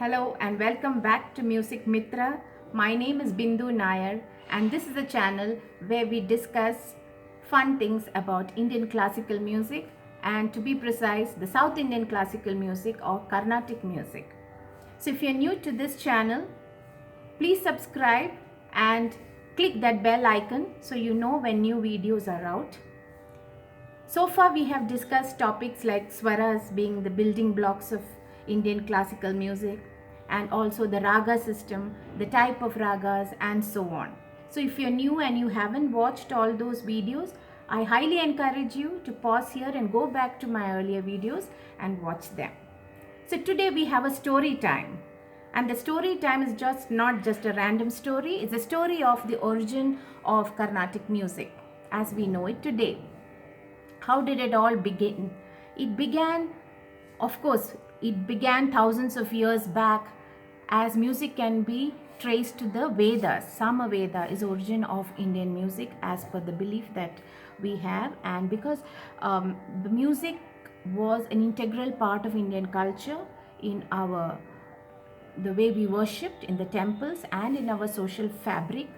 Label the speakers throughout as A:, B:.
A: Hello and welcome back to Music Mitra. My name is Bindu Nair and this is a channel where we discuss fun things about Indian classical music and, to be precise, the South Indian classical music or Carnatic music. So if you're new to this channel, please subscribe and click that bell icon so you know when new videos are out. So far we have discussed topics like swaras being the building blocks of Indian classical music, and also the raga system, the type of ragas, and so on. So if you're new and you haven't watched all those videos, I highly encourage you to pause here and go back to my earlier videos and watch them. So today we have a story time. And the story time is not just a random story, it's a story of the origin of Carnatic music as we know it today. How did it all begin? It began thousands of years back, as music can be traced to the Vedas. Samaveda is origin of Indian music as per the belief that we have, and because the music was an integral part of Indian culture in the way we worshipped in the temples and in our social fabric,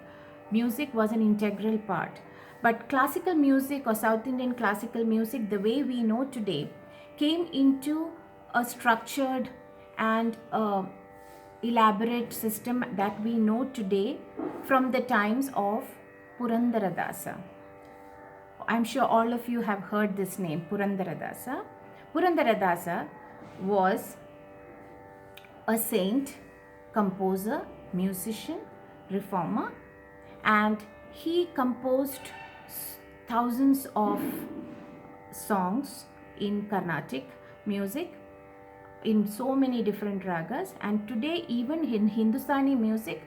A: music was an integral part. But classical music or South Indian classical music, the way we know today, came into a structured and elaborate system that we know today from the times of Purandaradasa. I'm sure all of you have heard this name, Purandaradasa. Purandaradasa was a saint, composer, musician, reformer, and he composed thousands of songs in Carnatic music in so many different ragas, and today even in Hindustani music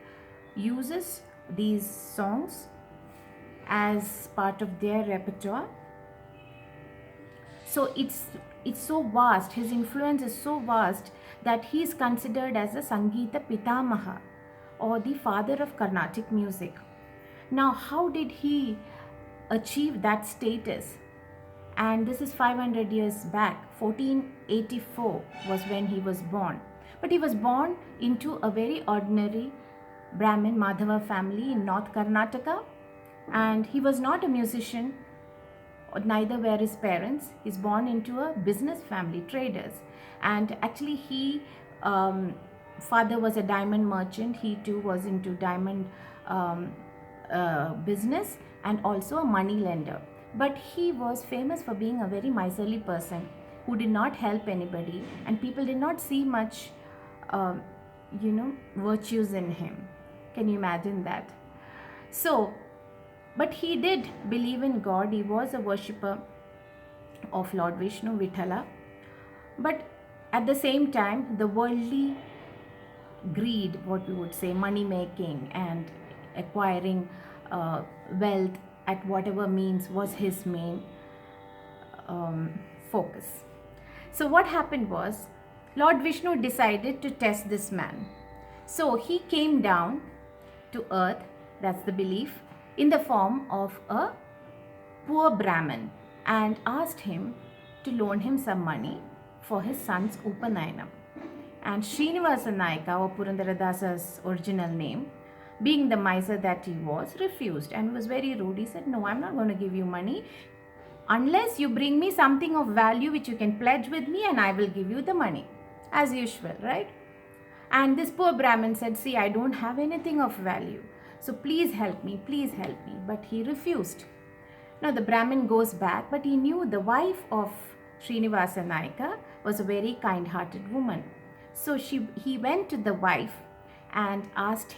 A: uses these songs as part of their repertoire. So it's so vast, his influence is so vast that he is considered as a Sangeeta Pitamaha, or the father of Carnatic music. Now, how did he achieve that status? And this is 500 years back. 1484 was when he was born. But he was born into a very ordinary Brahmin Madhava family in North Karnataka, and he was not a musician, neither were his parents. He's born into a business family, traders, and actually he father was a diamond merchant. He too was into diamond business and also a money lender. But he was famous for being a very miserly person who did not help anybody, and people did not see much virtues in him. Can you imagine that? So, but he did believe in God. He was a worshipper of Lord Vishnu, Vithala. But at the same time, the worldly greed, what we would say, money making and acquiring wealth at whatever means, was his main focus. So what happened was, Lord Vishnu decided to test this man. So he came down to earth, that's the belief, in the form of a poor Brahmin, and asked him to loan him some money for his son's Upanayanam. And Srinivasa Nayaka, or Purandaradasa's original name, being the miser that he was, refused and was very rude. He said, "No, I'm not going to give you money unless you bring me something of value which you can pledge with me, and I will give you the money." As usual, right? And this poor Brahmin said, "See, I don't have anything of value, so please help me, please help me." But he refused. Now the Brahmin goes back, but he knew the wife of Srinivasa Nayaka was a very kind-hearted woman. So he went to the wife and asked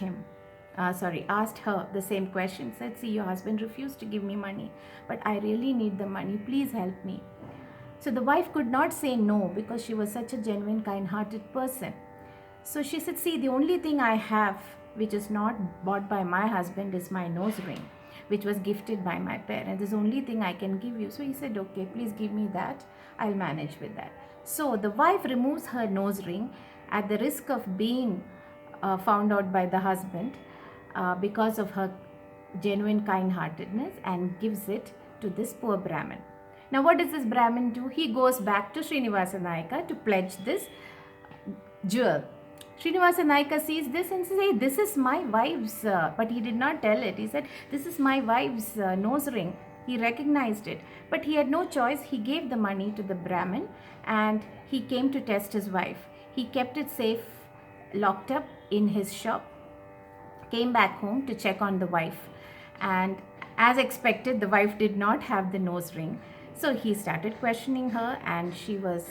A: her the same question. Said, "See, your husband refused to give me money, but I really need the money. Please help me." So the wife could not say no because she was such a genuine, kind-hearted person. So she said, "See, the only thing I have which is not bought by my husband is my nose ring, which was gifted by my parents. This is the only thing I can give you." So he said, "Okay, please give me that. I'll manage with that." So the wife removes her nose ring at the risk of being found out by the husband because of her genuine kind-heartedness, and gives it to this poor Brahmin. Now what does this Brahmin do? He goes back to Srinivasa Nayaka to pledge this jewel. Srinivasa Naika sees this and says, hey, this is my wife's, but he did not tell it. He said, this is my wife's nose ring. He recognized it, but he had no choice. He gave the money to the Brahmin and he came to test his wife. He kept it safe, locked up in his shop, came back home to check on the wife. And as expected, the wife did not have the nose ring. So he started questioning her and she was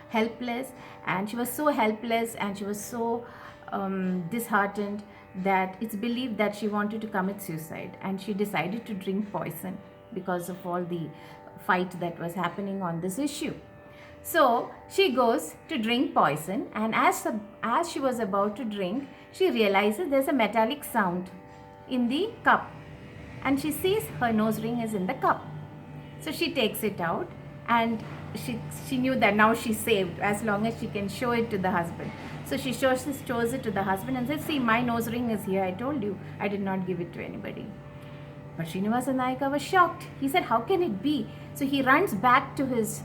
A: helpless, and she was so helpless and she was so disheartened that it's believed that she wanted to commit suicide, and she decided to drink poison because of all the fight that was happening on this issue. So she goes to drink poison, and as she was about to drink, she realizes there's a metallic sound in the cup, and she sees her nose ring is in the cup. So she takes it out, and she knew that now she's saved as long as she can show it to the husband. So she shows it to the husband and says, see, my nose ring is here. I told you I did not give it to anybody. But Srinivasa Naika was shocked. He said, how can it be? So he runs back to his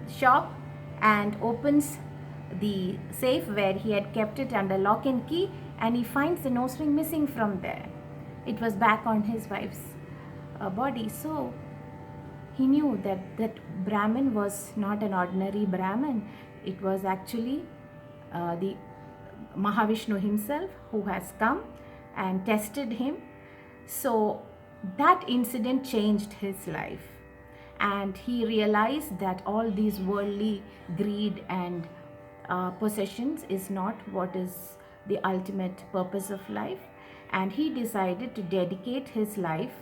A: shop and opens the safe where he had kept it under lock and key, and he finds the nose ring missing from there. It was back on his wife's body. So he knew that Brahmin was not an ordinary Brahmin. It was actually the Mahavishnu himself who has come and tested him. So that incident changed his life, and he realized that all these worldly greed and possessions is not what is the ultimate purpose of life, and he decided to dedicate his life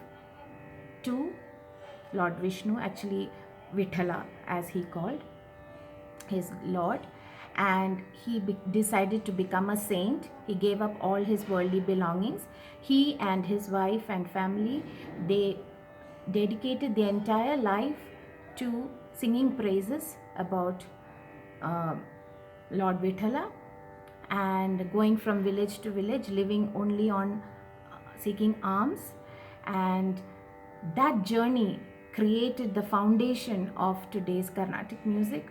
A: to Lord Vishnu, actually Vithala as he called his Lord, and he decided to become a saint. He gave up all his worldly belongings. He and his wife and family, they dedicated their entire life to singing praises about Lord Vithala, and going from village to village, living only on seeking alms. And that journey created the foundation of today's Carnatic music,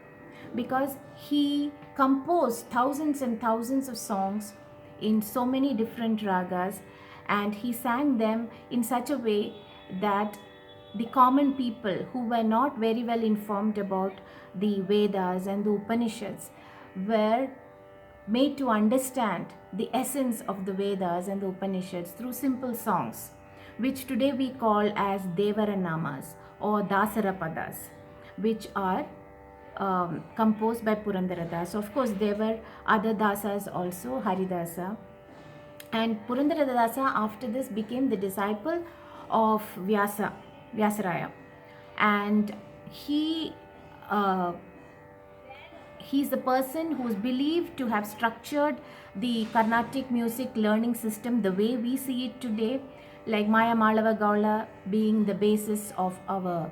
A: because he composed thousands and thousands of songs in so many different ragas, and he sang them in such a way that the common people who were not very well informed about the Vedas and the Upanishads were made to understand the essence of the Vedas and the Upanishads through simple songs, which today we call as Devaranamas or Dasarapadas, which are composed by Purandaradasa. Of course, there were other dasas also, Haridasa. And Purandaradasa after this became the disciple of Vyasaraya. And he's the person who's believed to have structured the Carnatic music learning system the way we see it today, like Maya Malava Gaula being the basis of our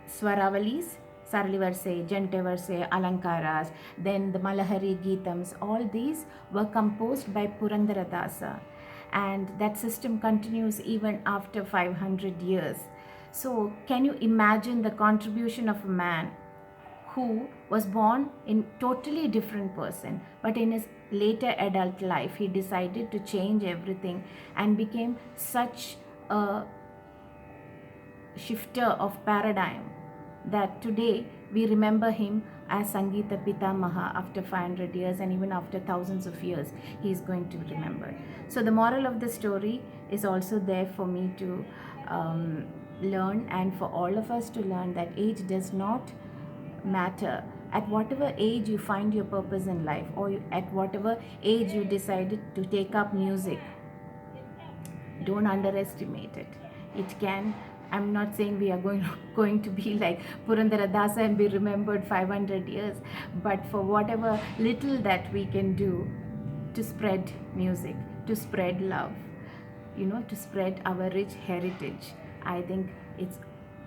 A: Swaravalis, Sarali Varse, Jante Varse, Alankaras, then the Malahari Geetams, all these were composed by Purandaradasa. And that system continues even after 500 years. So can you imagine the contribution of a man who was born in totally different person, but in his later adult life he decided to change everything and became such a shifter of paradigm that today we remember him as Sangeeta Pitamaha after 500 years, and even after thousands of years he is going to remember. So the moral of the story is also there for me to learn, and for all of us to learn, that age does not matter. At whatever age you find your purpose in life, or at whatever age you decided to take up music, don't underestimate it. It can, I'm not saying we are going to be like Purandaradasa and be remembered 500 years, but for whatever little that we can do to spread music, to spread love, to spread our rich heritage, I think it's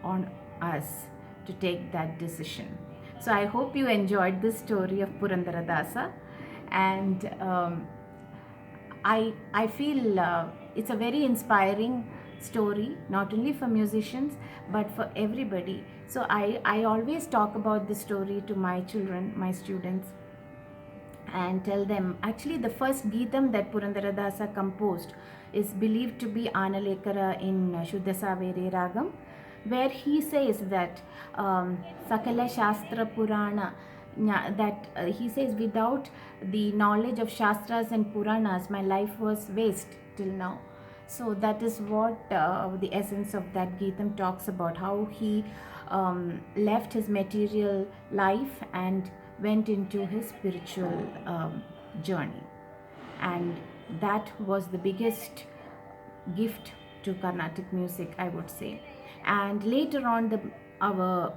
A: on us to take that decision. So I hope you enjoyed this story of Purandaradasa, and I feel it's a very inspiring story, not only for musicians but for everybody. So I always talk about this story to my children, my students, and tell them, actually the first Geetam that Purandaradasa composed is believed to be Analekara in Shuddha Saveri Ragam, where he says that Sakala Shastra Purana, that he says, without the knowledge of Shastras and Puranas, my life was waste till now. So that is what the essence of that Geetam talks about, how he left his material life and went into his spiritual journey. And that was the biggest gift to Carnatic music, I would say. And later on, our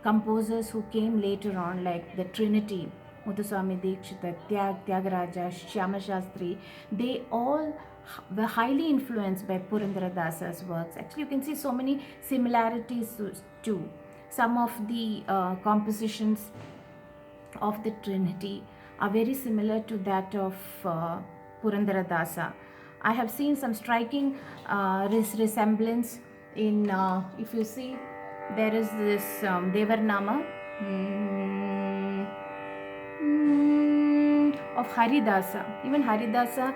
A: composers who came later on, like the Trinity, Muthuswami Dikshita, Tyagaraja, Shyama Shastri, they all were highly influenced by Purandaradasa's works. Actually, you can see so many similarities too. Some of the compositions of the Trinity are very similar to that of Purandaradasa. I have seen some striking resemblance in, if you see, there is this Devarnama of Haridasa. Even Haridasa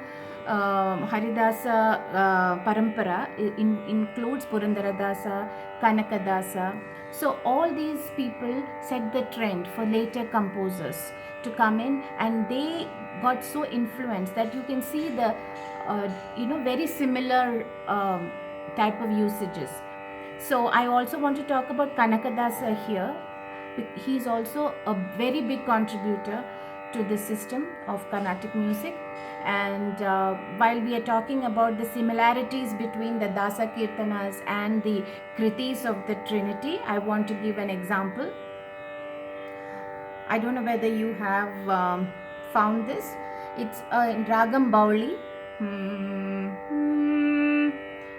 A: Parampara includes Purandaradasa, Kanakadasa. So all these people set the trend for later composers to come in, and they got so influenced that you can see the very similar type of usages. So I also want to talk about Kanakadasa here. He is also a very big contributor to the system of Carnatic music. And while we are talking about the similarities between the Dasa Kirtanas and the Kritis of the Trinity, I want to give an example. I don't know whether you have found this. It's in Ragam Bauli.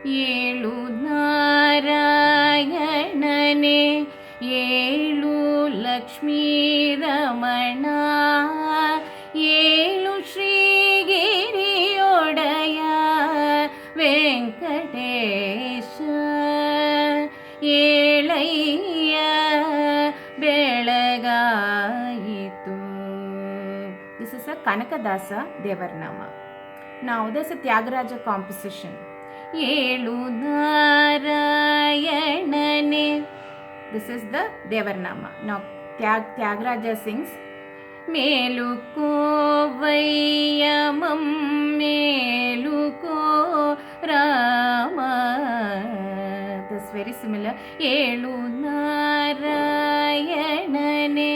A: Yelu Narayanane, Yelu Lakshmi Ramana, Yelu Shri Giri Odaya Venkatesha, Yelaya Belagaitu. This is a Kanakadasa Devarnama. Now there's a Tyagaraja composition. Yelu Narayanane. This is the Devarnama. Now Tyagaraja sings Meluko Vayamam Meluko Rama. That's very similar. Yelu Narayanane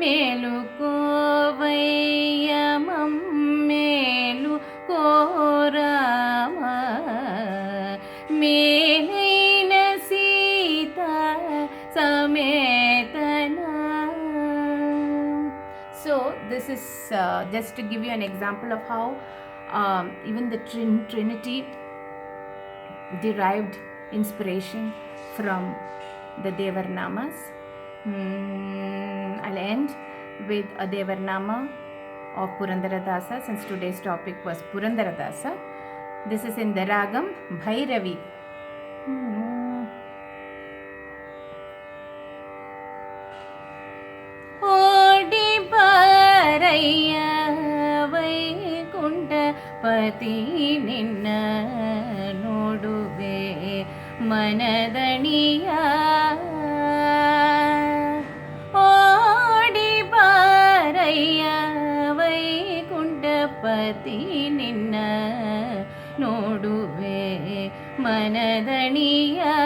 A: Meluko Vayamam Meluko Rama. Melaina Sita Sametana. So this is just to give you an example of how even the Trinity derived inspiration from the Devarnamas. I'll end with a Devarnama of Purandaradasa, since today's topic was Purandaradasa. This is in the Ragam Bhairavi. Odi Paraya Vaikunta Pati Ninna Noduve Manadaniya. Odi Paraya Vaikunta Pati Ninna Noduve Manadaniya.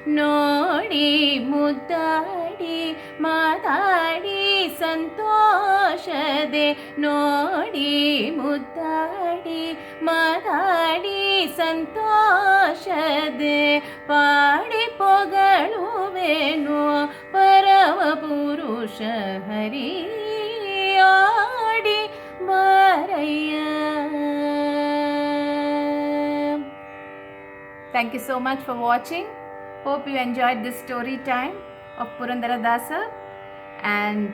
A: Nodi Muddadi Madadi Santoshade. Nodi Muddadi Madadi Santoshade. Padi Pogaluvenu Parama Purusha Hari. Adi Baraya. Thank you so much for watching. Hope you enjoyed this story time of Purandaradasa, and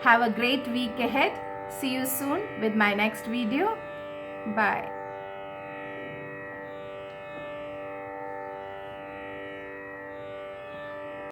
A: have a great week ahead. See you soon with my next video. Bye.